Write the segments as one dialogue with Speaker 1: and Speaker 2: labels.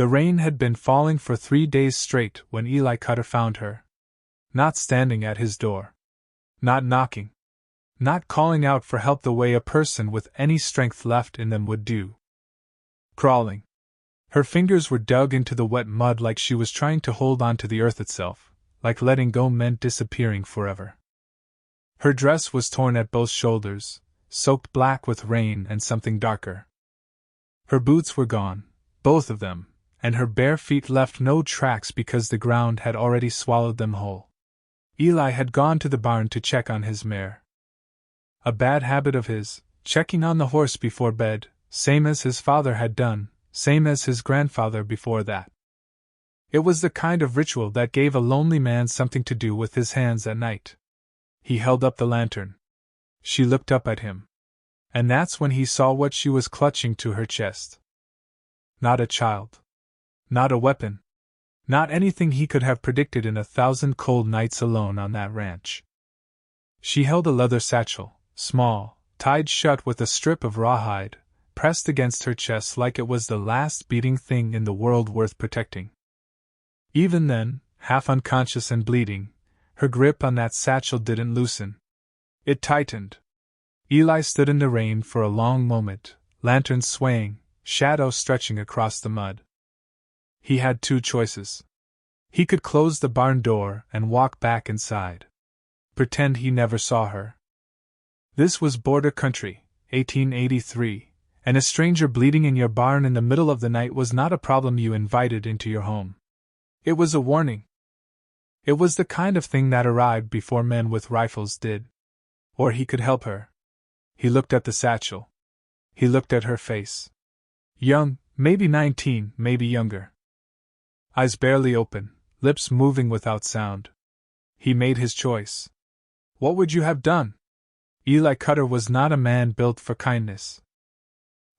Speaker 1: The rain had been falling for 3 days straight when Eli Cutter found her. Not standing at his door. Not knocking. Not calling out for help the way a person with any strength left in them would do. Crawling. Her fingers were dug into the wet mud like she was trying to hold on to the earth itself, like letting go meant disappearing forever. Her dress was torn at both shoulders, soaked black with rain and something darker. Her boots were gone, both of them, and her bare feet left no tracks because the ground had already swallowed them whole. Eli had gone to the barn to check on his mare. A bad habit of his, checking on the horse before bed, same as his father had done, same as his grandfather before that. It was the kind of ritual that gave a lonely man something to do with his hands at night. He held up the lantern. She looked up at him. And that's when he saw what she was clutching to her chest. Not a child. Not a weapon. Not anything he could have predicted in 1,000 cold nights alone on that ranch. She held a leather satchel, small, tied shut with a strip of rawhide, pressed against her chest like it was the last beating thing in the world worth protecting. Even then, half unconscious and bleeding, her grip on that satchel didn't loosen. It tightened. Eli stood in the rain for a long moment, lantern swaying, shadow stretching across the mud. He had 2 choices. He could close the barn door and walk back inside. Pretend he never saw her. This was border country, 1883, and a stranger bleeding in your barn in the middle of the night was not a problem you invited into your home. It was a warning. It was the kind of thing that arrived before men with rifles did. Or he could help her. He looked at the satchel. He looked at her face. Young, maybe 19, maybe younger. Eyes barely open, lips moving without sound. He made his choice. What would you have done? Eli Cutter was not a man built for kindness.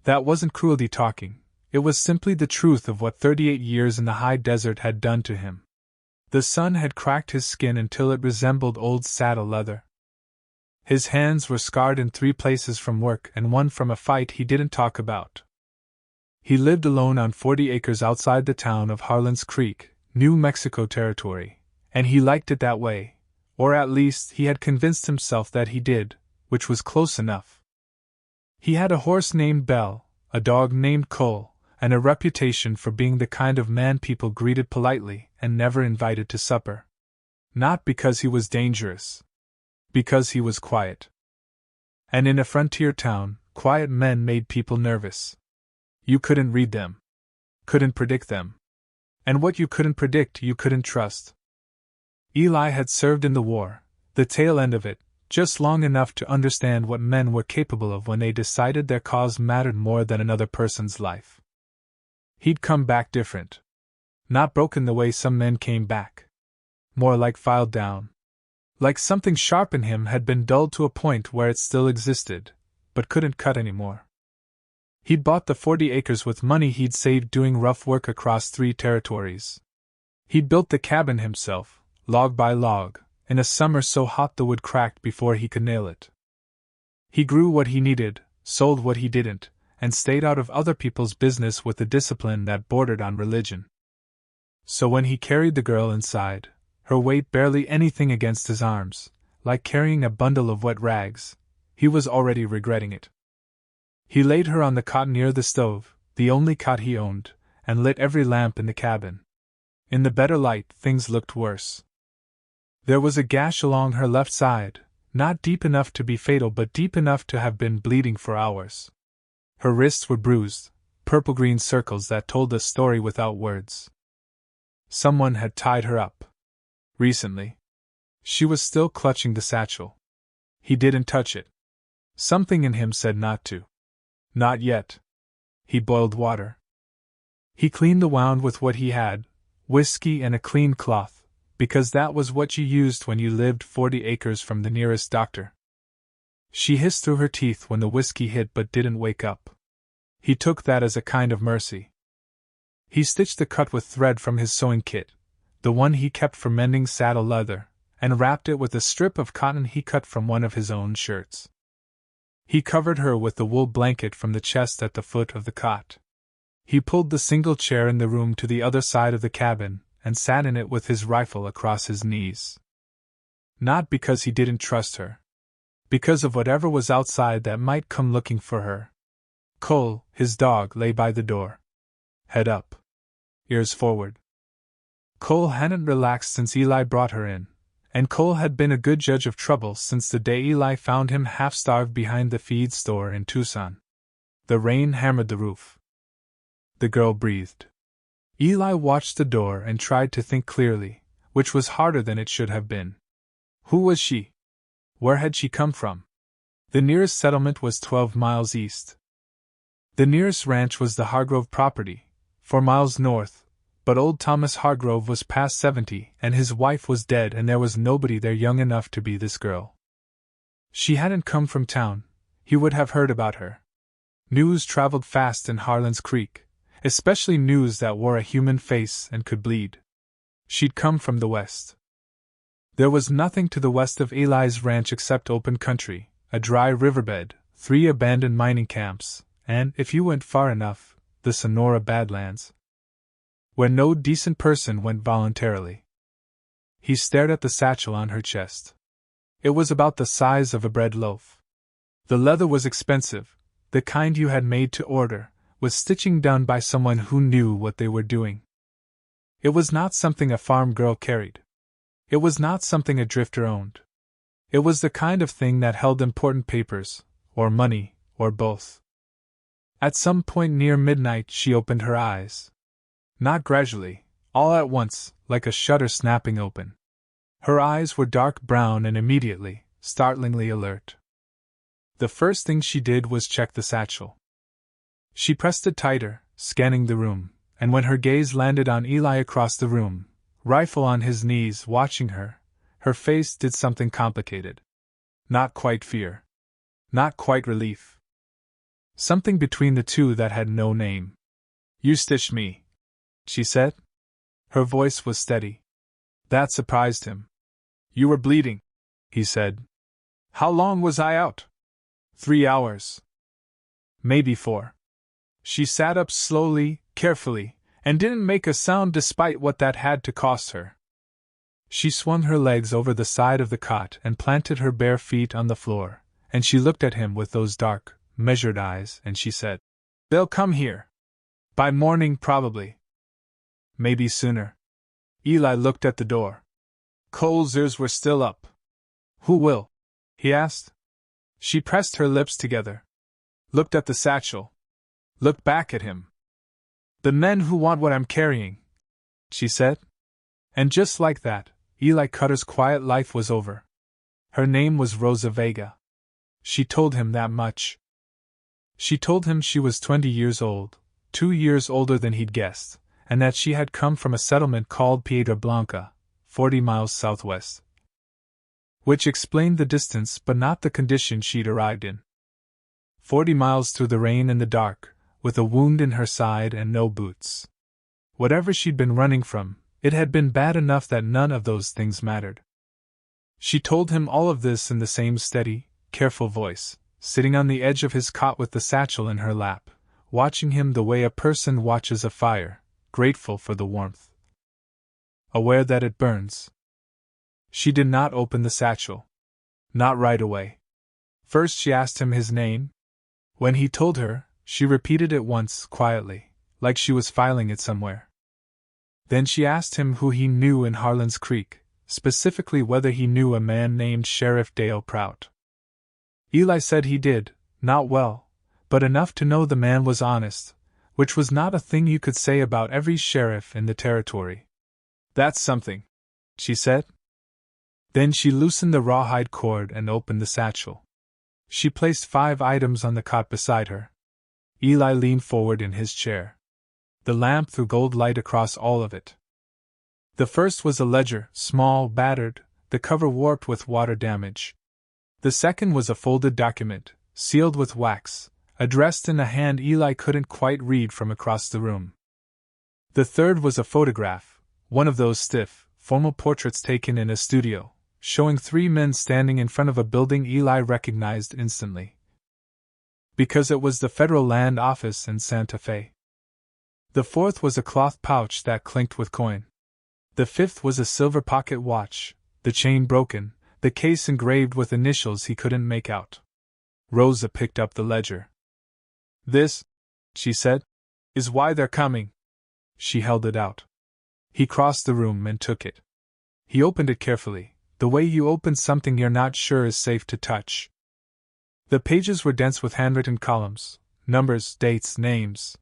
Speaker 1: That wasn't cruelty talking, it was simply the truth of what 38 years in the high desert had done to him. The sun had cracked his skin until it resembled old saddle leather. His hands were scarred in 3 places from work and 1 from a fight he didn't talk about. He lived alone on 40 acres outside the town of Harlan's Creek, New Mexico territory, and he liked it that way, or at least he had convinced himself that he did, which was close enough. He had a horse named Belle, a dog named Cole, and a reputation for being the kind of man people greeted politely and never invited to supper. Not because he was dangerous. Because he was quiet. And in a frontier town, quiet men made people nervous. You couldn't read them. Couldn't predict them. And what you couldn't predict you couldn't trust. Eli had served in the war, the tail end of it, just long enough to understand what men were capable of when they decided their cause mattered more than another person's life. He'd come back different. Not broken the way some men came back. More like filed down. Like something sharp in him had been dulled to a point where it still existed, but couldn't cut anymore. He'd bought the 40 acres with money he'd saved doing rough work across 3 territories. He'd built the cabin himself, log by log, in a summer so hot the wood cracked before he could nail it. He grew what he needed, sold what he didn't, and stayed out of other people's business with a discipline that bordered on religion. So when he carried the girl inside, her weight barely anything against his arms, like carrying a bundle of wet rags, he was already regretting it. He laid her on the cot near the stove, the only cot he owned, and lit every lamp in the cabin. In the better light, things looked worse. There was a gash along her left side, not deep enough to be fatal but deep enough to have been bleeding for hours. Her wrists were bruised, purple-green circles that told a story without words. Someone had tied her up. Recently. She was still clutching the satchel. He didn't touch it. Something in him said not to. Not yet. He boiled water. He cleaned the wound with what he had, whiskey and a clean cloth, because that was what you used when you lived 40 acres from the nearest doctor. She hissed through her teeth when the whiskey hit but didn't wake up. He took that as a kind of mercy. He stitched the cut with thread from his sewing kit, the one he kept for mending saddle leather, and wrapped it with a strip of cotton he cut from one of his own shirts. He covered her with the wool blanket from the chest at the foot of the cot. He pulled the single chair in the room to the other side of the cabin and sat in it with his rifle across his knees. Not because he didn't trust her. Because of whatever was outside that might come looking for her. Cole, his dog, lay by the door. Head up. Ears forward. Cole hadn't relaxed since Eli brought her in, and Cole had been a good judge of trouble since the day Eli found him half-starved behind the feed store in Tucson. The rain hammered the roof. The girl breathed. Eli watched the door and tried to think clearly, which was harder than it should have been. Who was she? Where had she come from? The nearest settlement was 12 miles east. The nearest ranch was the Hargrove property, 4 miles north, but old Thomas Hargrove was past 70 and his wife was dead and there was nobody there young enough to be this girl. She hadn't come from town. He would have heard about her. News traveled fast in Harlan's Creek, especially news that wore a human face and could bleed. She'd come from the west. There was nothing to the west of Eli's ranch except open country, a dry riverbed, 3 abandoned mining camps, and, if you went far enough, the Sonora Badlands, where no decent person went voluntarily. He stared at the satchel on her chest. It was about the size of a bread loaf. The leather was expensive, the kind you had made to order, with stitching done by someone who knew what they were doing. It was not something a farm girl carried. It was not something a drifter owned. It was the kind of thing that held important papers, or money, or both. At some point near midnight she opened her eyes. Not gradually, all at once, like a shutter snapping open. Her eyes were dark brown and immediately, startlingly alert. The first thing she did was check the satchel. She pressed it tighter, scanning the room, and when her gaze landed on Eli across the room, rifle on his knees watching her, her face did something complicated. Not quite fear. Not quite relief. Something between the two that had no name. "You stitched me," she said. Her voice was steady. That surprised him. "You were bleeding," he said. "How long was I out?" 3 hours. Maybe 4. She sat up slowly, carefully, and didn't make a sound despite what that had to cost her. She swung her legs over the side of the cot and planted her bare feet on the floor, and she looked at him with those dark, measured eyes, and she said, "They'll come here. By morning, probably. Maybe sooner." Eli looked at the door. Cole's ears were still up. "Who will?" he asked. She pressed her lips together. Looked at the satchel. Looked back at him. "The men who want what I'm carrying," she said. And just like that, Eli Cutter's quiet life was over. Her name was Rosa Vega. She told him that much. She told him she was 20 years old, 2 years older than he'd guessed, and that she had come from a settlement called Piedra Blanca, 40 miles southwest. Which explained the distance but not the condition she'd arrived in. 40 miles through the rain and the dark, with a wound in her side and no boots. Whatever she'd been running from, it had been bad enough that none of those things mattered. She told him all of this in the same steady, careful voice, sitting on the edge of his cot with the satchel in her lap, watching him the way a person watches a fire, grateful for the warmth. Aware that it burns. She did not open the satchel. Not right away. First she asked him his name. When he told her, she repeated it once, quietly, like she was filing it somewhere. Then she asked him who he knew in Harlan's Creek, specifically whether he knew a man named Sheriff Dale Prout. Eli said he did, not well, but enough to know the man was honest, which was not a thing you could say about every sheriff in the territory. "That's something," she said. Then she loosened the rawhide cord and opened the satchel. She placed 5 items on the cot beside her. Eli leaned forward in his chair. The lamp threw gold light across all of it. The first was a ledger, small, battered, the cover warped with water damage. The second was a folded document, sealed with wax, addressed in a hand Eli couldn't quite read from across the room. The third was a photograph, one of those stiff, formal portraits taken in a studio, showing 3 men standing in front of a building Eli recognized instantly. Because it was the Federal Land Office in Santa Fe. The fourth was a cloth pouch that clinked with coin. The fifth was a silver pocket watch, the chain broken, the case engraved with initials he couldn't make out. Rosa picked up the ledger. "This," she said, "is why they're coming." She held it out. He crossed the room and took it. He opened it carefully, the way you open something you're not sure is safe to touch. The pages were dense with handwritten columns, numbers, dates, names.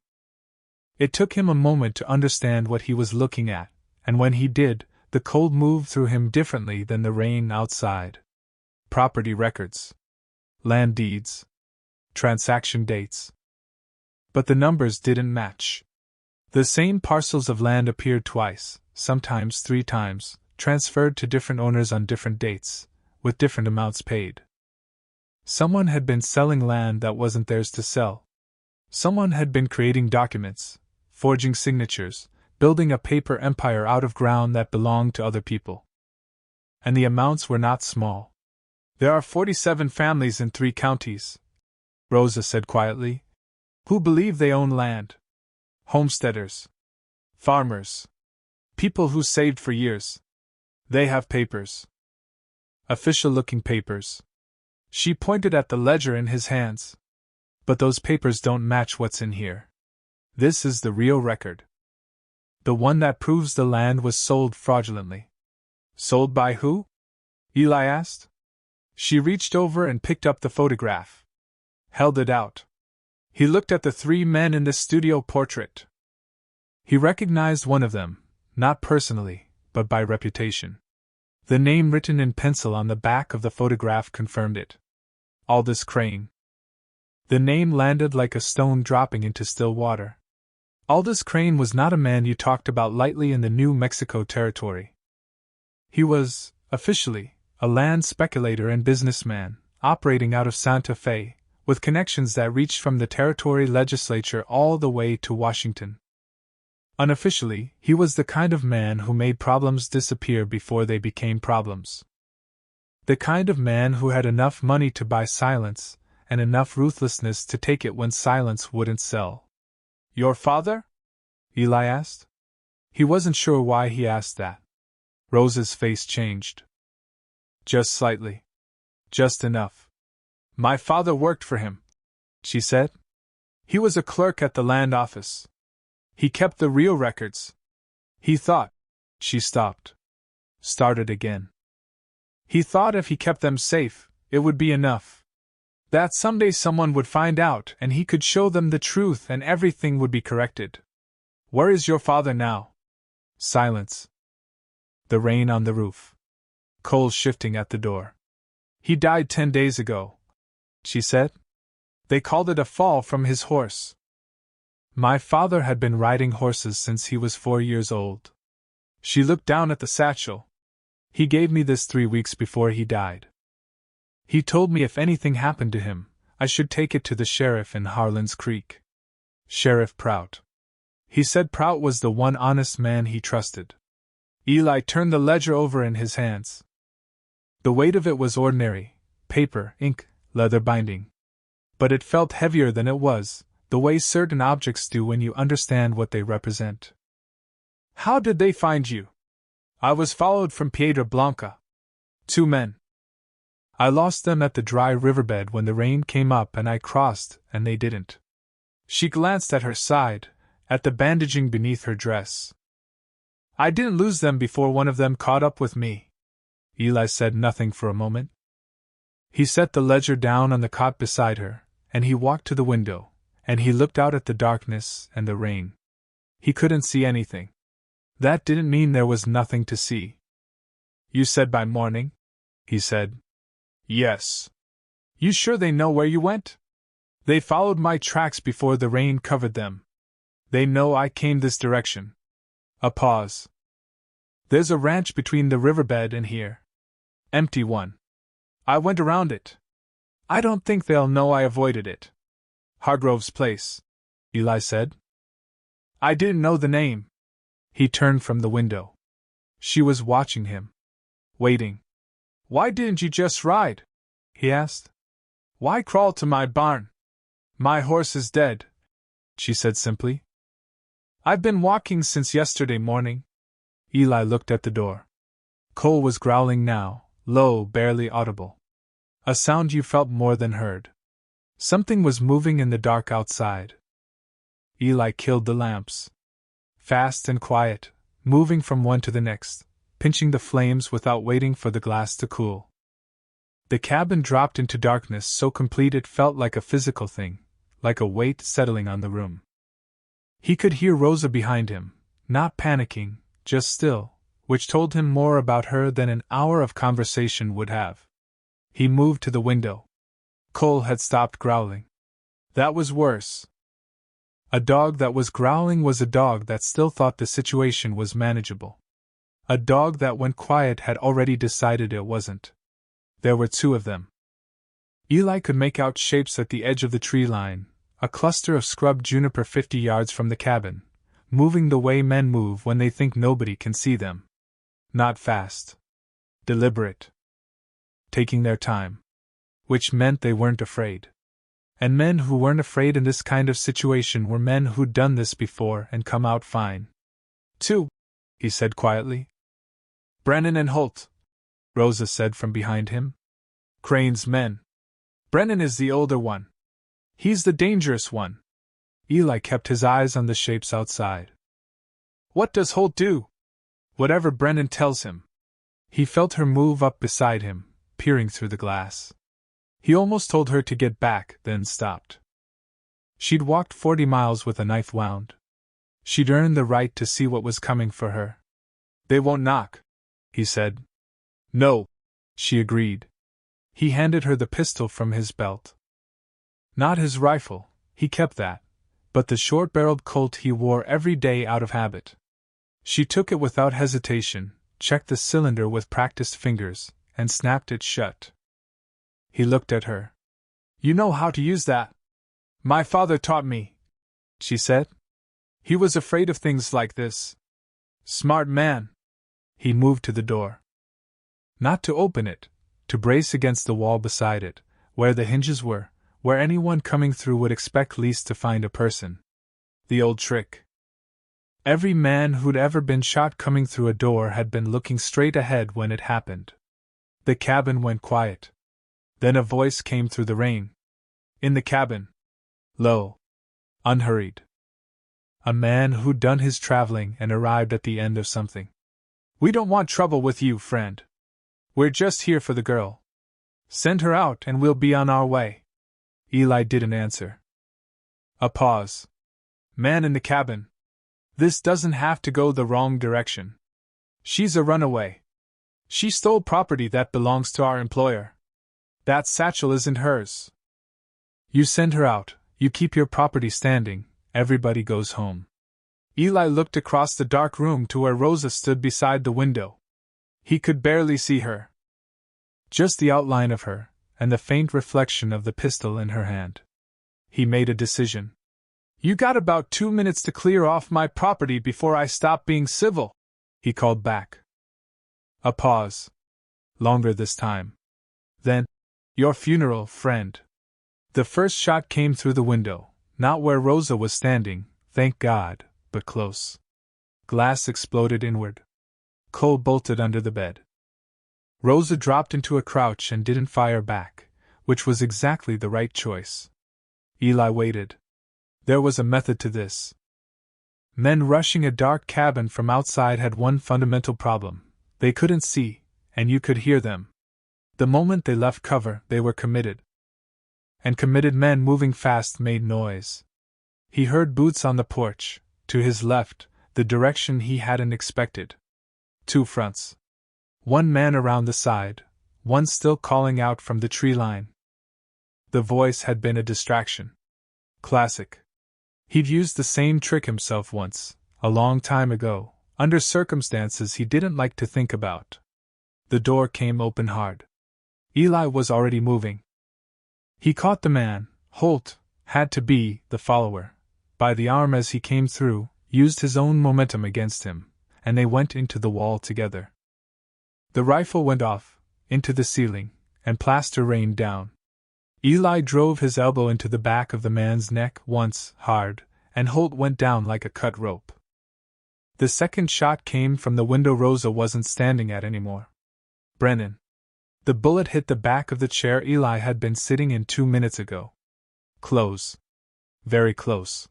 Speaker 1: It took him a moment to understand what he was looking at, and when he did, the cold moved through him differently than the rain outside. Property records. Land deeds. Transaction dates. But the numbers didn't match. The same parcels of land appeared twice, sometimes 3 times, transferred to different owners on different dates, with different amounts paid. Someone had been selling land that wasn't theirs to sell. Someone had been creating documents, forging signatures, building a paper empire out of ground that belonged to other people. And the amounts were not small. "There are 47 families in 3 counties," Rosa said quietly, "who believe they own land. Homesteaders. Farmers. People who saved for years. They have papers. Official-looking papers." She pointed at the ledger in his hands. "But those papers don't match what's in here. This is the real record. The one that proves the land was sold fraudulently." "Sold by who?" Eli asked. She reached over and picked up the photograph. Held it out. He looked at the 3 men in the studio portrait. He recognized one of them, not personally, but by reputation. The name written in pencil on the back of the photograph confirmed it. Aldous Crane. The name landed like a stone dropping into still water. Aldous Crane was not a man you talked about lightly in the New Mexico territory. He was, officially, a land speculator and businessman, operating out of Santa Fe, with connections that reached from the territory legislature all the way to Washington. Unofficially, he was the kind of man who made problems disappear before they became problems. The kind of man who had enough money to buy silence, and enough ruthlessness to take it when silence wouldn't sell. "Your father?" Eli asked. He wasn't sure why he asked that. Rosa's face changed. "Just slightly. Just enough. My father worked for him," she said. "He was a clerk at the land office. He kept the real records. He thought—" She stopped. Started again. "He thought if he kept them safe, it would be enough. That someday someone would find out and he could show them the truth and everything would be corrected. Where is your father now?" Silence. The rain on the roof. Coals shifting at the door. "He died 10 days ago," she said. "They called it a fall from his horse. My father had been riding horses since he was 4 years old." She looked down at the satchel. "He gave me this 3 weeks before he died. He told me if anything happened to him, I should take it to the sheriff in Harlan's Creek. Sheriff Prout. He said Prout was the one honest man he trusted." Eli turned the ledger over in his hands. The weight of it was ordinary, paper, ink, leather binding. But it felt heavier than it was, the way certain objects do when you understand what they represent. "How did they find you?" "I was followed from Piedra Blanca. 2 men. I lost them at the dry riverbed when the rain came up and I crossed, and they didn't." She glanced at her side, at the bandaging beneath her dress. "I didn't lose them before one of them caught up with me." Eli said nothing for a moment. He set the ledger down on the cot beside her, and he walked to the window, and he looked out at the darkness and the rain. He couldn't see anything. That didn't mean there was nothing to see. "You said by morning?" he said. "Yes." "You sure they know where you went?" "They followed my tracks before the rain covered them. They know I came this direction." A pause. "There's a ranch between the riverbed and here. Empty one. I went around it. I don't think they'll know I avoided it." "Hargrove's place," Eli said. "I didn't know the name." He turned from the window. She was watching him. Waiting. "Why didn't you just ride?" he asked. "Why crawl to my barn?" "My horse is dead," she said simply. I've been walking since yesterday morning. Eli looked at the door. Cole was growling now, low, barely audible. A sound you felt more than heard. Something was moving in the dark outside. Eli killed the lamps. Fast and quiet, moving from one to the next, pinching the flames without waiting for the glass to cool. The cabin dropped into darkness so complete it felt like a physical thing, like a weight settling on the room. He could hear Rosa behind him, not panicking, just still, which told him more about her than an hour of conversation would have. He moved to the window. Cole had stopped growling. That was worse. A dog that was growling was a dog that still thought the situation was manageable. A dog that went quiet had already decided it wasn't. There were two of them. Eli could make out shapes at the edge of the tree line, a cluster of scrub juniper 50 yards from the cabin, moving the way men move when they think nobody can see them. Not fast. Deliberate. Taking their time. Which meant they weren't afraid. And men who weren't afraid in this kind of situation were men who'd done this before and come out fine. Two, he said quietly. Brennan and Holt, Rosa said from behind him. Crane's men. Brennan is the older one. He's the dangerous one. Eli kept his eyes on the shapes outside. What does Holt do? Whatever Brennan tells him. He felt her move up beside him, peering through the glass. He almost told her to get back, then stopped. She'd walked 40 miles with a knife wound. She'd earned the right to see what was coming for her. They won't knock, he said. No, she agreed. He handed her the pistol from his belt. Not his rifle, he kept that, but the short-barreled Colt he wore every day out of habit. She took it without hesitation, checked the cylinder with practiced fingers, and snapped it shut. He looked at her. You know how to use that? My father taught me, she said. He was afraid of things like this. Smart man. He moved to the door. Not to open it, to brace against the wall beside it, where the hinges were, where anyone coming through would expect least to find a person. The old trick. Every man who'd ever been shot coming through a door had been looking straight ahead when it happened. The cabin went quiet. Then a voice came through the rain. In the cabin. Low. Unhurried. A man who'd done his traveling and arrived at the end of something. We don't want trouble with you, friend. We're just here for the girl. Send her out and we'll be on our way. Eli didn't answer. A pause. Man in the cabin. This doesn't have to go the wrong direction. She's a runaway. She stole property that belongs to our employer. That satchel isn't hers. You send her out, you keep your property standing, everybody goes home. Eli looked across the dark room to where Rosa stood beside the window. He could barely see her. Just the outline of her, and the faint reflection of the pistol in her hand. He made a decision. You got about 2 minutes to clear off my property before I stop being civil, he called back. A pause. Longer this time. Then, your funeral, friend. The first shot came through the window, not where Rosa was standing, thank God, but close. Glass exploded inward. Cole bolted under the bed. Rosa dropped into a crouch and didn't fire back, which was exactly the right choice. Eli waited. There was a method to this. Men rushing a dark cabin from outside had one fundamental problem. They couldn't see, and you could hear them. The moment they left cover, they were committed. And committed men moving fast made noise. He heard boots on the porch, to his left, the direction he hadn't expected. 2 fronts. One man around the side, one still calling out from the tree line. The voice had been a distraction. Classic. He'd used the same trick himself once, a long time ago, under circumstances he didn't like to think about. The door came open hard. Eli was already moving. He caught the man, Holt, had to be, the follower, by the arm as he came through, used his own momentum against him, and they went into the wall together. The rifle went off, into the ceiling, and plaster rained down. Eli drove his elbow into the back of the man's neck once, hard, and Holt went down like a cut rope. The second shot came from the window Rosa wasn't standing at anymore. Brennan. The bullet hit the back of the chair Eli had been sitting in 2 minutes ago. Close. Very close.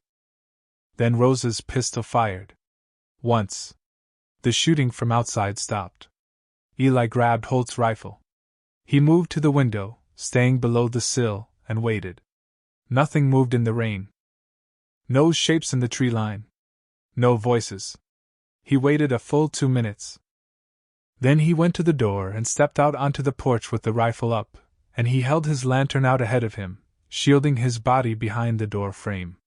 Speaker 1: Then Rosa's pistol fired. Once. The shooting from outside stopped. Eli grabbed Holt's rifle. He moved to the window, staying below the sill, and waited. Nothing moved in the rain. No shapes in the tree line. No voices. He waited a full 2 minutes. Then he went to the door and stepped out onto the porch with the rifle up, and he held his lantern out ahead of him, shielding his body behind the door frame.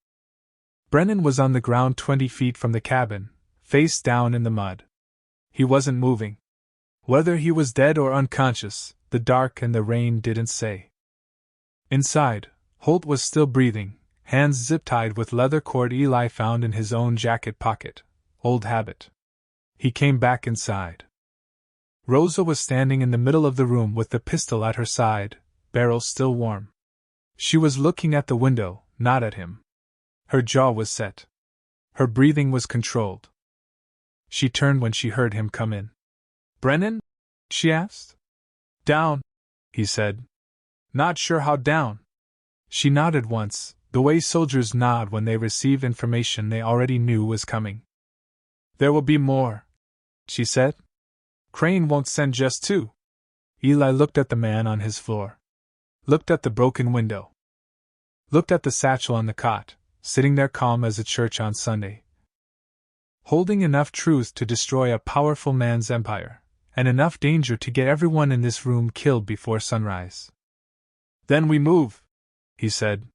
Speaker 1: Brennan was on the ground 20 feet from the cabin, face down in the mud. He wasn't moving. Whether he was dead or unconscious, the dark and the rain didn't say. Inside, Holt was still breathing, hands zip-tied with leather cord Eli found in his own jacket pocket. Old habit. He came back inside. Rosa was standing in the middle of the room with the pistol at her side, barrel still warm. She was looking at the window, not at him. Her jaw was set. Her breathing was controlled. She turned when she heard him come in. "Brennan?" she asked. "Down," he said. "Not sure how down." She nodded once, the way soldiers nod when they receive information they already knew was coming. "There will be more," she said. "Crane won't send just 2. Eli looked at the man on his floor. Looked at the broken window. Looked at the satchel on the cot, sitting there calm as a church on Sunday. Holding enough truth to destroy a powerful man's empire, and enough danger to get everyone in this room killed before sunrise. "Then we move," he said.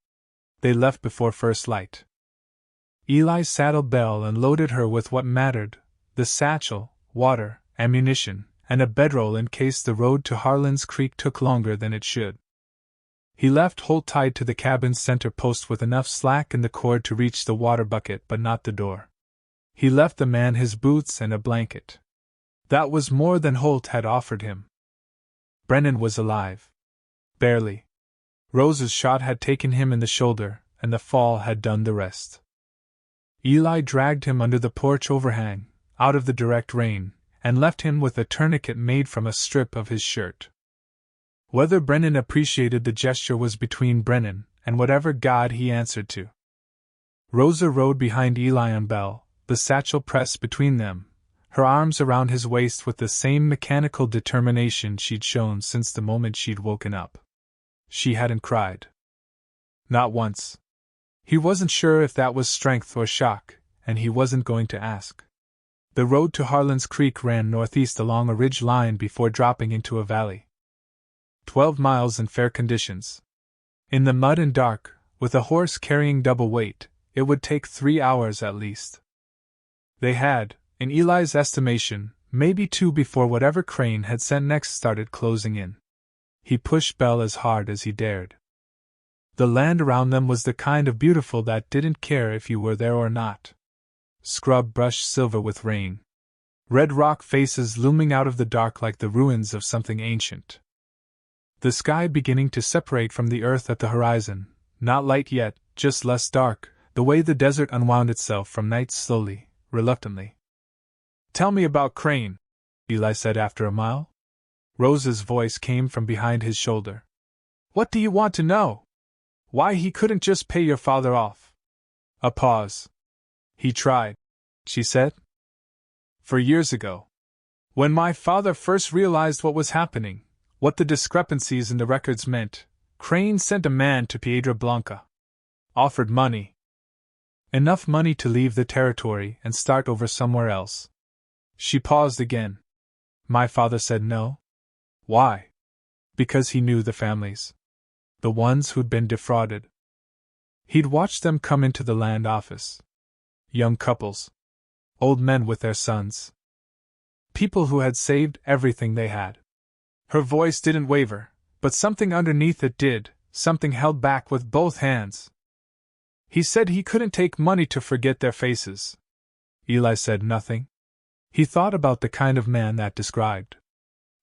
Speaker 1: They left before first light. Eli saddled Belle and loaded her with what mattered, the satchel, water, ammunition, and a bedroll in case the road to Harlan's Creek took longer than it should. He left Holt tied to the cabin's center post with enough slack in the cord to reach the water bucket but not the door. He left the man his boots and a blanket. That was more than Holt had offered him. Brennan was alive. Barely. Rosa's shot had taken him in the shoulder, and the fall had done the rest. Eli dragged him under the porch overhang, out of the direct rain, and left him with a tourniquet made from a strip of his shirt. Whether Brennan appreciated the gesture was between Brennan and whatever god he answered to. Rosa rode behind Eli and Belle, the satchel pressed between them, her arms around his waist with the same mechanical determination she'd shown since the moment she'd woken up. She hadn't cried. Not once. He wasn't sure if that was strength or shock, and he wasn't going to ask. The road to Harlan's Creek ran northeast along a ridge line before dropping into a valley. 12 miles in fair conditions. In the mud and dark, with a horse carrying double weight, it would take 3 hours at least. They had, in Eli's estimation, maybe 2 before whatever Crane had sent next started closing in. He pushed Belle as hard as he dared. The land around them was the kind of beautiful that didn't care if you were there or not. Scrub brushed silver with rain. Red rock faces looming out of the dark like the ruins of something ancient. The sky beginning to separate from the earth at the horizon, not light yet, just less dark, the way the desert unwound itself from night slowly, reluctantly. "Tell me about Crane," Eli said after a mile. Rosa's voice came from behind his shoulder. "What do you want to know? Why he couldn't just pay your father off?" A pause. "He tried," she said. "For years ago. When my father first realized what was happening, what the discrepancies in the records meant, Crane sent a man to Piedra Blanca. Offered money. Enough money to leave the territory and start over somewhere else." She paused again. "My father said no?" "Why?" "Because he knew the families. The ones who'd been defrauded. He'd watched them come into the land office. Young couples. Old men with their sons. People who had saved everything they had." Her voice didn't waver, but something underneath it did, something held back with both hands. "He said he couldn't take money to forget their faces." Eli said nothing. He thought about the kind of man that described.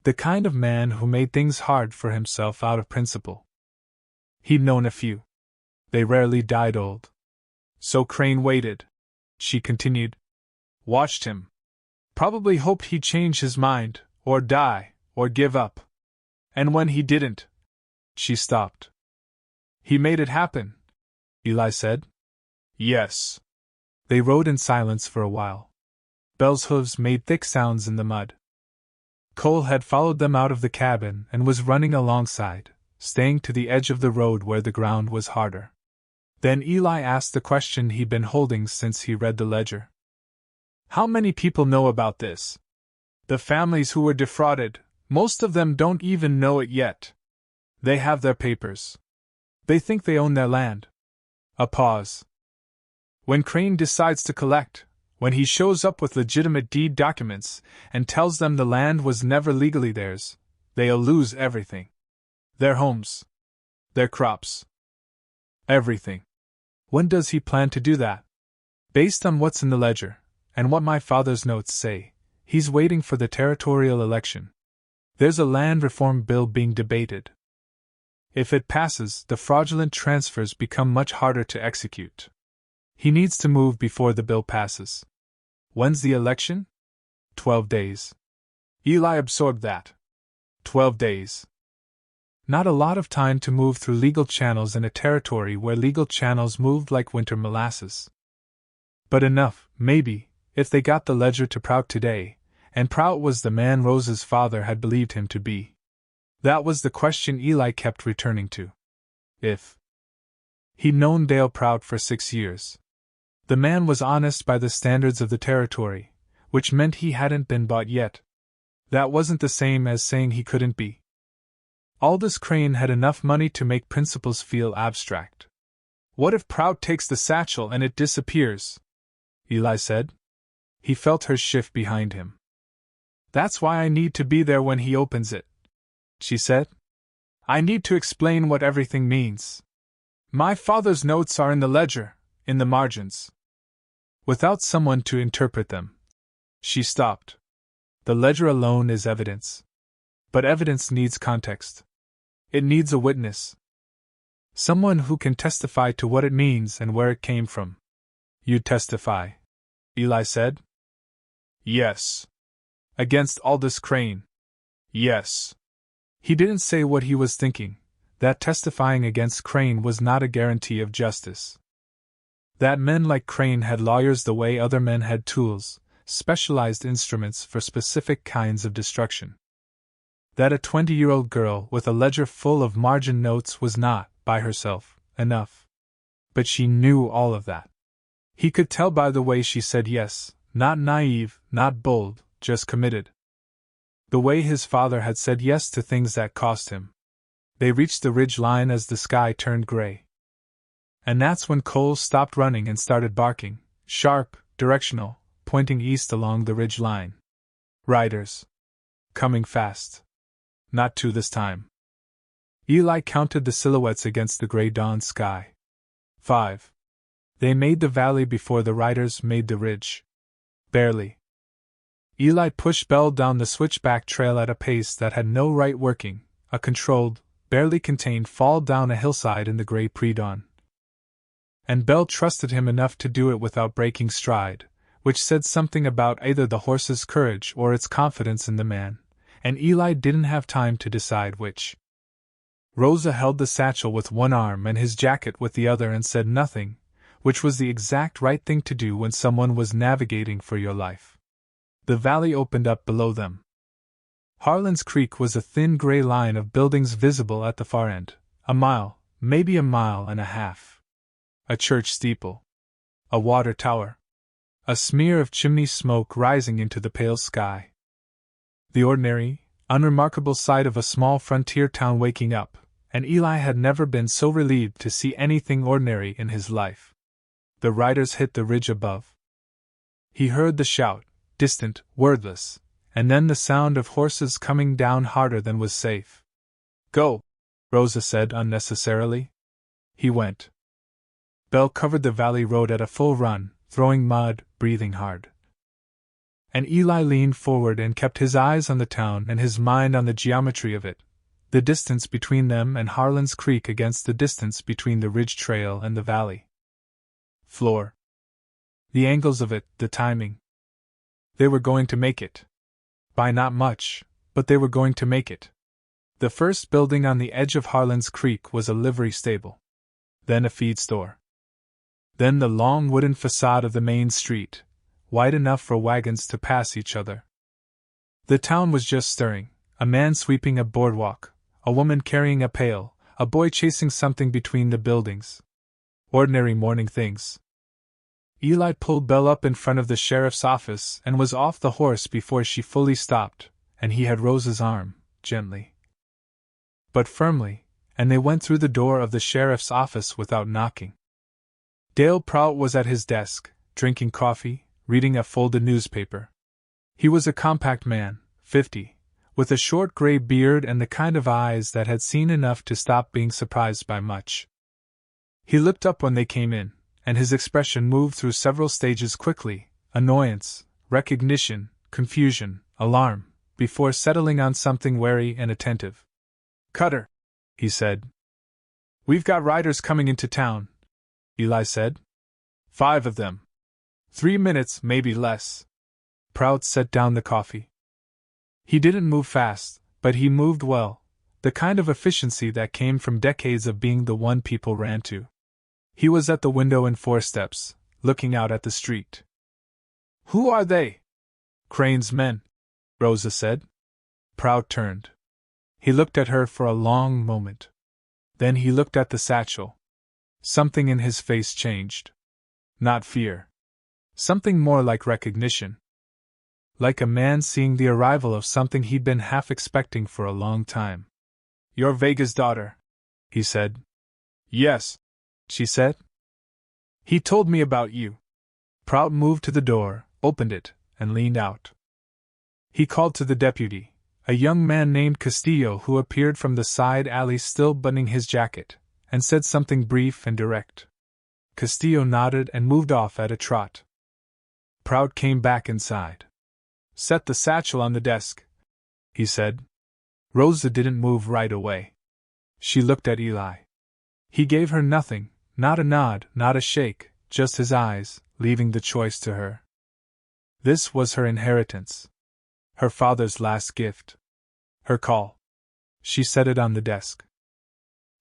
Speaker 1: The kind of man who made things hard for himself out of principle. He'd known a few. They rarely died old. "So Crane waited," she continued. Watched him. Probably hoped he'd change his mind, or die, or give up. And when he didn't, she stopped. He made it happen, Eli said. Yes. They rode in silence for a while. Belle's hooves made thick sounds in the mud. Cole had followed them out of the cabin and was running alongside, staying to the edge of the road where the ground was harder. Then Eli asked the question he'd been holding since he read the ledger. How many people know about this? The families who were defrauded, most of them don't even know it yet. They have their papers. They think they own their land. A pause. When Crane decides to collect, when he shows up with legitimate deed documents and tells them the land was never legally theirs, they'll lose everything. Their homes. Their crops. Everything. When does he plan to do that? Based on what's in the ledger, and what my father's notes say, he's waiting for the territorial election. There's a land reform bill being debated. If it passes, the fraudulent transfers become much harder to execute. He needs to move before the bill passes. When's the election? 12 days. Eli absorbed that. 12 days. Not a lot of time to move through legal channels in a territory where legal channels moved like winter molasses. But enough, maybe, if they got the ledger to Prout today, and Prout was the man Rose's father had believed him to be. That was the question Eli kept returning to. If he'd known Dale Prout for 6 years. The man was honest by the standards of the territory, which meant he hadn't been bought yet. That wasn't the same as saying he couldn't be. Aldous Crane had enough money to make principles feel abstract. What if Prout takes the satchel and it disappears? Eli said. He felt her shift behind him. That's why I need to be there when he opens it, she said. I need to explain what everything means. My father's notes are in the ledger, in the margins. Without someone to interpret them. She stopped. The ledger alone is evidence. But evidence needs context. It needs a witness. Someone who can testify to what it means and where it came from. You testify, Eli said. Yes. Against Aldous Crane. Yes. He didn't say what he was thinking. That testifying against Crane was not a guarantee of justice. That men like Crane had lawyers the way other men had tools, specialized instruments for specific kinds of destruction. That a 20-year-old girl with a ledger full of margin notes was not, by herself, enough. But she knew all of that. He could tell by the way she said yes, not naive, not bold, just committed. The way his father had said yes to things that cost him. They reached the ridge line as the sky turned gray. And that's when Cole stopped running and started barking, sharp, directional, pointing east along the ridge line. Riders. Coming fast. Not 2 this time. Eli counted the silhouettes against the gray dawn sky. 5. They made the valley before the riders made the ridge. Barely. Eli pushed Belle down the switchback trail at a pace that had no right working, a controlled, barely contained fall down a hillside in the gray pre-dawn. And Belle trusted him enough to do it without breaking stride, which said something about either the horse's courage or its confidence in the man, and Eli didn't have time to decide which. Rosa held the satchel with one arm and his jacket with the other and said nothing, which was the exact right thing to do when someone was navigating for your life. The valley opened up below them. Harlan's Creek was a thin gray line of buildings visible at the far end, a mile, maybe a mile and a half. A church steeple. A water tower. A smear of chimney smoke rising into the pale sky. The ordinary, unremarkable sight of a small frontier town waking up, and Eli had never been so relieved to see anything ordinary in his life. The riders hit the ridge above. He heard the shout, distant, wordless, and then the sound of horses coming down harder than was safe. Go, Rosa said unnecessarily. He went. Belle covered the valley road at a full run, throwing mud, breathing hard. And Eli leaned forward and kept his eyes on the town and his mind on the geometry of it, the distance between them and Harlan's Creek against the distance between the ridge trail and the valley floor. The angles of it, the timing. They were going to make it. By not much, but they were going to make it. The first building on the edge of Harlan's Creek was a livery stable. Then a feed store. Then the long wooden facade of the main street, wide enough for wagons to pass each other. The town was just stirring, a man sweeping a boardwalk, a woman carrying a pail, a boy chasing something between the buildings. Ordinary morning things. Eli pulled Belle up in front of the sheriff's office and was off the horse before she fully stopped, and he had Rose's arm, gently but firmly, and they went through the door of the sheriff's office without knocking. Dale Prout was at his desk, drinking coffee, reading a folded newspaper. He was a compact man, 50, with a short gray beard and the kind of eyes that had seen enough to stop being surprised by much. He looked up when they came in, and his expression moved through several stages quickly: annoyance, recognition, confusion, alarm, before settling on something wary and attentive. "Cutter," he said. "We've got riders coming into town," Eli said. "5 of them. 3 minutes, maybe less." Prout set down the coffee. He didn't move fast, but he moved well, the kind of efficiency that came from decades of being the one people ran to. He was at the window in 4 steps, looking out at the street. "Who are they?" "Crane's men," Rosa said. Prout turned. He looked at her for a long moment. Then he looked at the satchel. Something in his face changed. Not fear. Something more like recognition. Like a man seeing the arrival of something he'd been half expecting for a long time. "You're Vega's daughter," he said. "Yes," she said. "He told me about you." Prout moved to the door, opened it, and leaned out. He called to the deputy, a young man named Castillo who appeared from the side alley still buttoning his jacket, and said something brief and direct. Castillo nodded and moved off at a trot. Prout came back inside. "Set the satchel on the desk," he said. Rosa didn't move right away. She looked at Eli. He gave her nothing, not a nod, not a shake, just his eyes, leaving the choice to her. This was her inheritance. Her father's last gift. Her call. She set it on the desk.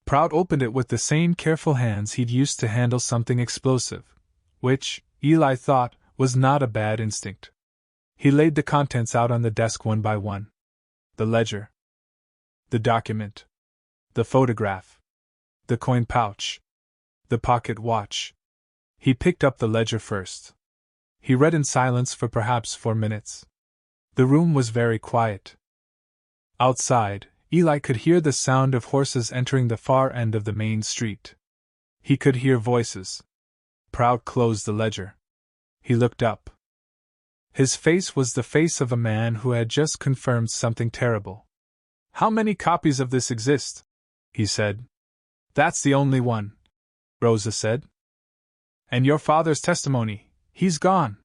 Speaker 1: Prout opened it with the same careful hands he'd used to handle something explosive, which, Eli thought, was not a bad instinct. He laid the contents out on the desk one by one. The ledger. The document. The photograph. The coin pouch. The pocket watch. He picked up the ledger first. He read in silence for perhaps 4 minutes. The room was very quiet. Outside, Eli could hear the sound of horses entering the far end of the main street. He could hear voices. Prout closed the ledger. He looked up. His face was the face of a man who had just confirmed something terrible. "How many copies of this exist?" he said. "That's the only one," Rosa said. "And your father's testimony, he's gone."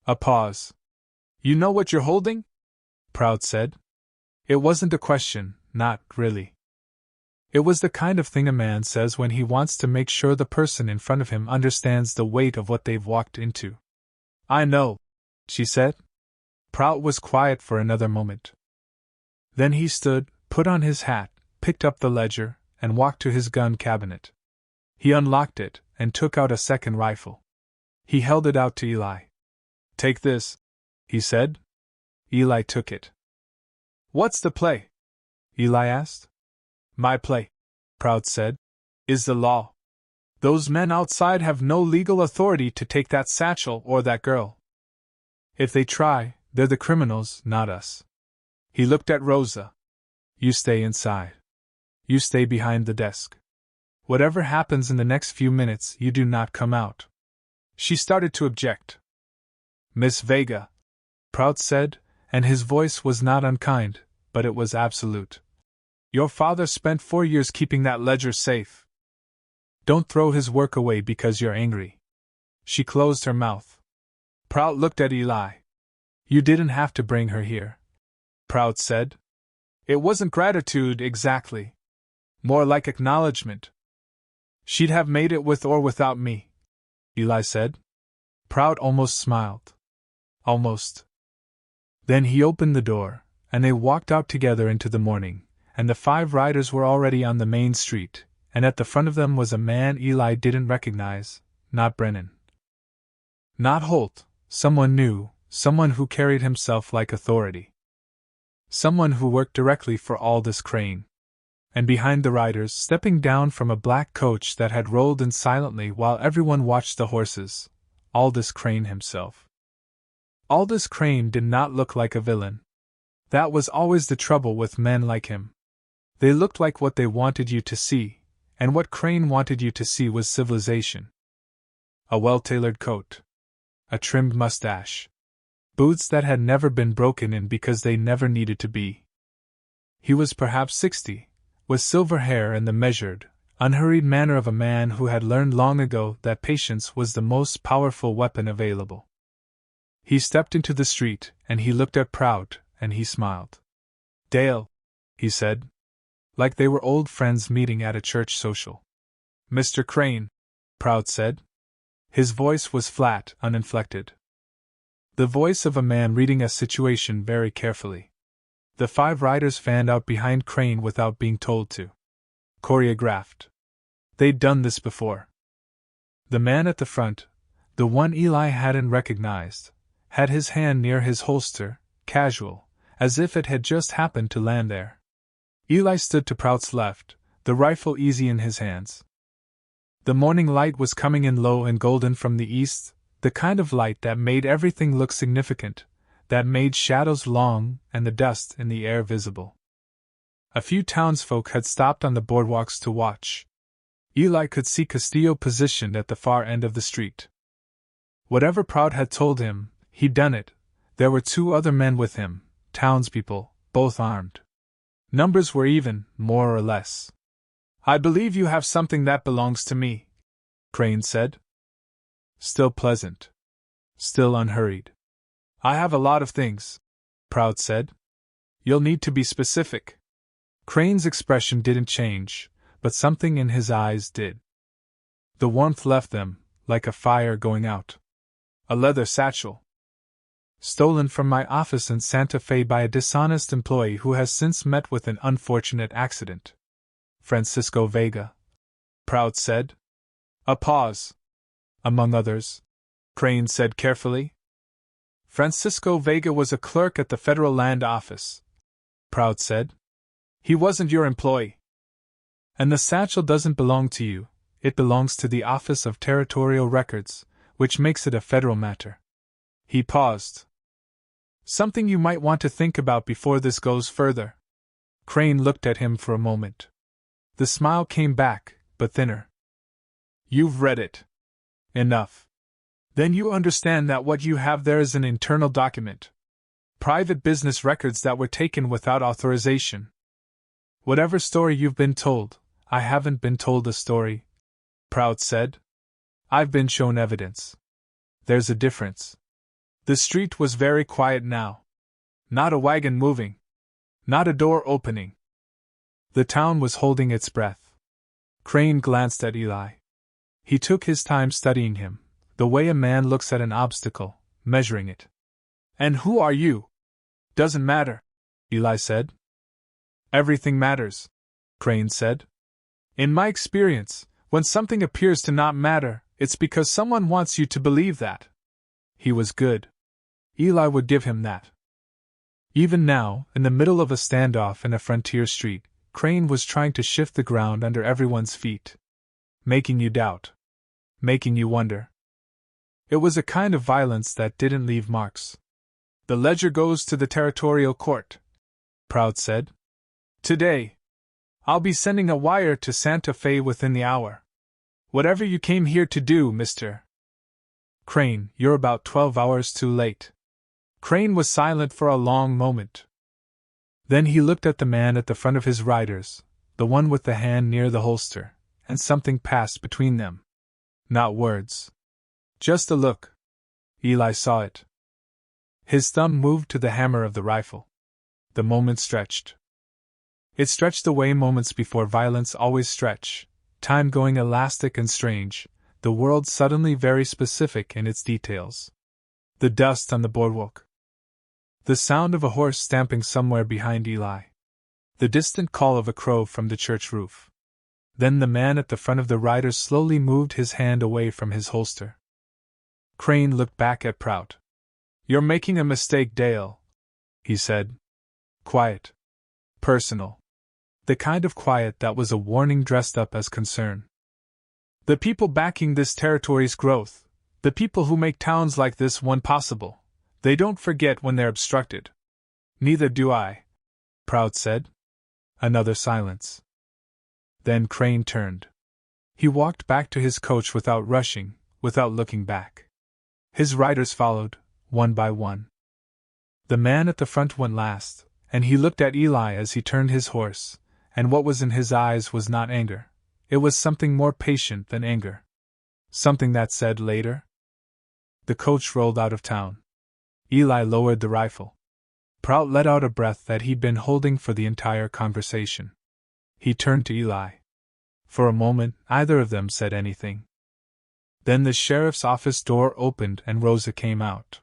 Speaker 1: A pause. "You know what you're holding?" Prout said. It wasn't a question, not really. It was the kind of thing a man says when he wants to make sure the person in front of him understands the weight of what they've walked into. "I know," she said. Prout was quiet for another moment. Then he stood, put on his hat, picked up the ledger, and walked to his gun cabinet. He unlocked it, and took out a second rifle. He held it out to Eli. "Take this," he said. Eli took it. "What's the play?" Eli asked. "My play," Prout said, "is the law. Those men outside have no legal authority to take that satchel or that girl. If they try, they're the criminals, not us." He looked at Rosa. "You stay inside. You stay behind the desk. Whatever happens in the next few minutes, you do not come out." She started to object. "Miss Vega," Prout said, and his voice was not unkind, but it was absolute. "Your father spent 4 years keeping that ledger safe. Don't throw his work away because you're angry." She closed her mouth. Prout looked at Eli. "You didn't have to bring her here," Prout said. "It wasn't gratitude exactly. More like acknowledgement." "She'd have made it with or without me," Eli said. Prout almost smiled. "Almost," Then he opened the door, and they walked out together into the morning, and the 5 riders were already on the main street, and at the front of them was a man Eli didn't recognize, not Brennan. Not Holt, someone new, someone who carried himself like authority. Someone who worked directly for Aldous Crane. And behind the riders, stepping down from a black coach that had rolled in silently while everyone watched the horses, Aldous Crane himself. Aldous Crane did not look like a villain. That was always the trouble with men like him. They looked like what they wanted you to see, and what Crane wanted you to see was civilization. A well-tailored coat. A trimmed mustache. Boots that had never been broken in because they never needed to be. He was perhaps 60, with silver hair and the measured, unhurried manner of a man who had learned long ago that patience was the most powerful weapon available. He stepped into the street, and he looked at Prout, and he smiled. "Dale," he said, like they were old friends meeting at a church social. "Mr. Crane," Prout said. His voice was flat, uninflected. The voice of a man reading a situation very carefully. The 5 riders fanned out behind Crane without being told to. Choreographed. They'd done this before. The man at the front, the one Eli hadn't recognized, had his hand near his holster, casual, as if it had just happened to land there. Eli stood to Prout's left, the rifle easy in his hands. The morning light was coming in low and golden from the east, the kind of light that made everything look significant, that made shadows long and the dust in the air visible. A few townsfolk had stopped on the boardwalks to watch. Eli could see Castillo positioned at the far end of the street. Whatever Prout had told him, he'd done it. There were 2 other men with him, townspeople, both armed. Numbers were even, more or less. "I believe you have something that belongs to me," Crane said. Still pleasant. Still unhurried. "I have a lot of things," Prout said. "You'll need to be specific." Crane's expression didn't change, but something in his eyes did. The warmth left them, like a fire going out. "A leather satchel. Stolen from my office in Santa Fe by a dishonest employee who has since met with an unfortunate accident. Francisco Vega," Prout said. A pause. "Among others," Crane said carefully. "Francisco Vega was a clerk at the Federal Land Office," Prout said. "He wasn't your employee. And the satchel doesn't belong to you, it belongs to the Office of Territorial Records, which makes it a federal matter." He paused. "Something you might want to think about before this goes further." Crane looked at him for a moment. The smile came back, but thinner. "You've read it. Enough. Then you understand that what you have there is an internal document. Private business records that were taken without authorization. Whatever story you've been told, I haven't been told a story," Prout said. "I've been shown evidence. There's a difference." The street was very quiet now. Not a wagon moving. Not a door opening. The town was holding its breath. Crane glanced at Eli. He took his time studying him, the way a man looks at an obstacle, measuring it. "And who are you?" "Doesn't matter," Eli said. "Everything matters," Crane said. "In my experience, when something appears to not matter, it's because someone wants you to believe that." He was good. Eli would give him that. Even now, in the middle of a standoff in a frontier street, Crane was trying to shift the ground under everyone's feet. Making you doubt. Making you wonder. It was a kind of violence that didn't leave marks. "The ledger goes to the territorial court," Prout said. "Today. I'll be sending a wire to Santa Fe within the hour. Whatever you came here to do, Mr. Crane, you're about 12 hours too late." Crane was silent for a long moment. Then he looked at the man at the front of his riders, the one with the hand near the holster, and something passed between them. Not words. Just a look. Eli saw it. His thumb moved to the hammer of the rifle. The moment stretched. It stretched the way moments before violence always stretch, time going elastic and strange, the world suddenly very specific in its details. The dust on the boardwalk. The sound of a horse stamping somewhere behind Eli. The distant call of a crow from the church roof. Then the man at the front of the riders slowly moved his hand away from his holster. Crane looked back at Prout. "You're making a mistake, Dale," he said. "Quiet. Personal. The kind of quiet that was a warning dressed up as concern. The people backing this territory's growth, the people who make towns like this one possible, they don't forget when they're obstructed." "Neither do I," Prout said. Another silence. Then Crane turned. He walked back to his coach without rushing, without looking back. His riders followed, one by one. The man at the front went last, and he looked at Eli as he turned his horse, and what was in his eyes was not anger. It was something more patient than anger. Something that said later. The coach rolled out of town. Eli lowered the rifle. Prout let out a breath that he'd been holding for the entire conversation. He turned to Eli. For a moment, neither of them said anything. Then the sheriff's office door opened and Rosa came out.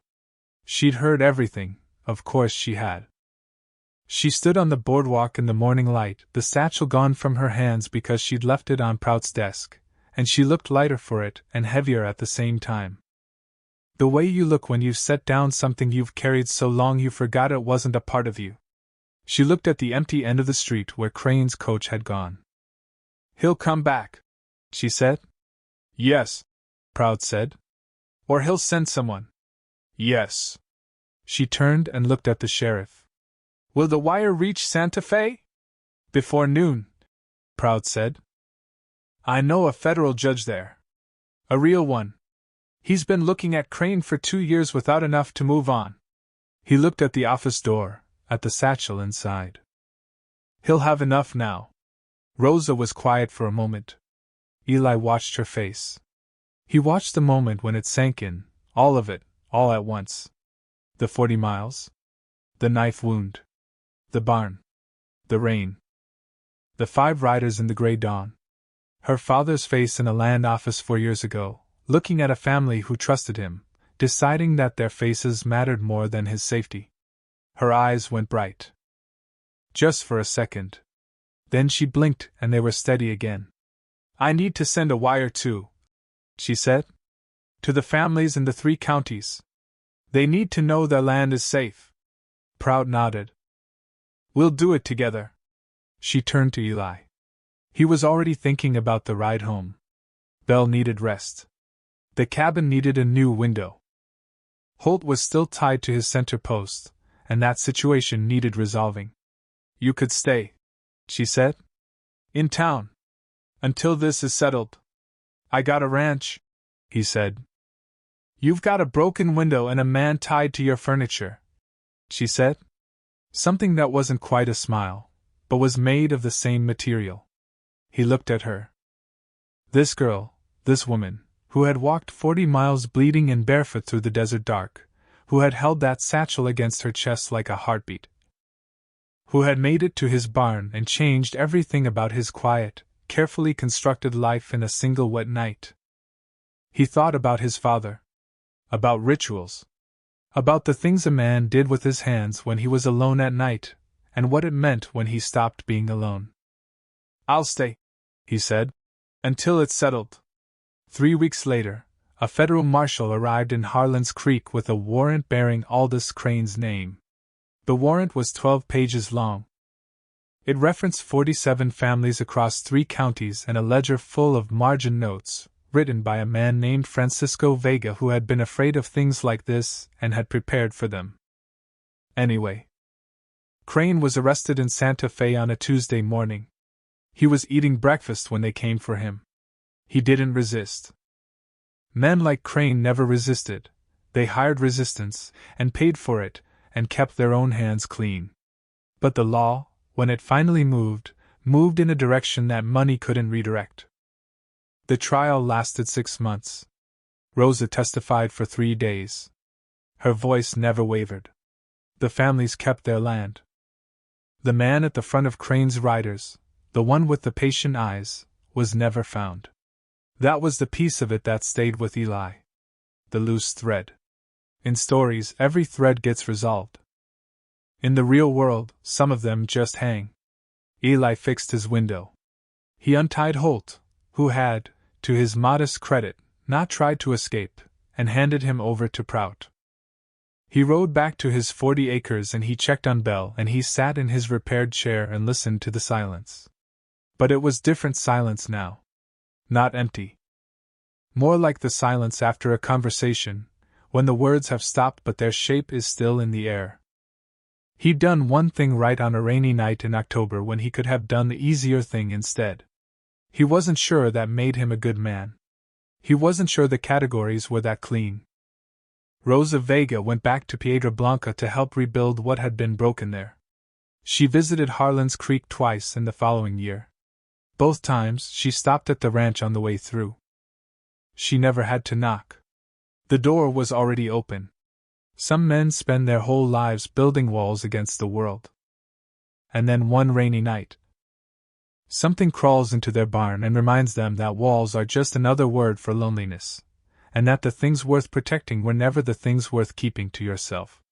Speaker 1: She'd heard everything, of course she had. She stood on the boardwalk in the morning light, the satchel gone from her hands because she'd left it on Prout's desk, and she looked lighter for it and heavier at the same time. The way you look when you've set down something you've carried so long you forgot it wasn't a part of you. She looked at the empty end of the street where Crane's coach had gone. "He'll come back," she said. "Yes," Prout said. "Or he'll send someone." "Yes." She turned and looked at the sheriff. "Will the wire reach Santa Fe?" "Before noon," Prout said. "I know a federal judge there. A real one. He's been looking at Crane for 2 years without enough to move on." He looked at the office door, at the satchel inside. "He'll have enough now." Rosa was quiet for a moment. Eli watched her face. He watched the moment when it sank in, all of it, all at once. The 40 miles. The knife wound. The barn. The rain. The 5 riders in the gray dawn. Her father's face in a land office 4 years ago, looking at a family who trusted him, deciding that their faces mattered more than his safety. Her eyes went bright. Just for a second. Then she blinked and they were steady again. "I need to send a wire too," she said. "To the families in the 3 counties. They need to know their land is safe." Prout nodded. "We'll do it together." She turned to Eli. He was already thinking about the ride home. Belle needed rest. The cabin needed a new window. Holt was still tied to his center post, and that situation needed resolving. "You could stay," she said. "In town. Until this is settled." "I got a ranch," he said. "You've got a broken window and a man tied to your furniture," she said. Something that wasn't quite a smile, but was made of the same material. He looked at her. This girl, this woman, who had walked 40 miles bleeding and barefoot through the desert dark, who had held that satchel against her chest like a heartbeat, who had made it to his barn and changed everything about his quiet, carefully constructed life in a single wet night. He thought about his father. About rituals. About the things a man did with his hands when he was alone at night, and what it meant when he stopped being alone. "I'll stay," he said, "until it's settled." 3 weeks later, a federal marshal arrived in Harlan's Creek with a warrant bearing Aldous Crane's name. The warrant was 12 pages long. It referenced 47 families across 3 counties and a ledger full of margin notes, written by a man named Francisco Vega who had been afraid of things like this and had prepared for them. Anyway, Crane was arrested in Santa Fe on a Tuesday morning. He was eating breakfast when they came for him. He didn't resist. Men like Crane never resisted. They hired resistance, and paid for it, and kept their own hands clean. But the law, when it finally moved in a direction that money couldn't redirect. The trial lasted 6 months. Rosa testified for 3 days. Her voice never wavered. The families kept their land. The man at the front of Crane's riders, the one with the patient eyes, was never found. That was the piece of it that stayed with Eli. The loose thread. In stories, every thread gets resolved. In the real world, some of them just hang. Eli fixed his window. He untied Holt, who had, to his modest credit, not tried to escape, and handed him over to Prout. He rode back to his 40 acres and he checked on Belle and he sat in his repaired chair and listened to the silence. But it was different silence now. Not empty. More like the silence after a conversation, when the words have stopped but their shape is still in the air. He'd done one thing right on a rainy night in October when he could have done the easier thing instead. He wasn't sure that made him a good man. He wasn't sure the categories were that clean. Rosa Vega went back to Piedra Blanca to help rebuild what had been broken there. She visited Harlan's Creek twice in the following year. Both times, she stopped at the ranch on the way through. She never had to knock. The door was already open. Some men spend their whole lives building walls against the world. And then one rainy night, something crawls into their barn and reminds them that walls are just another word for loneliness, and that the things worth protecting were never the things worth keeping to yourself.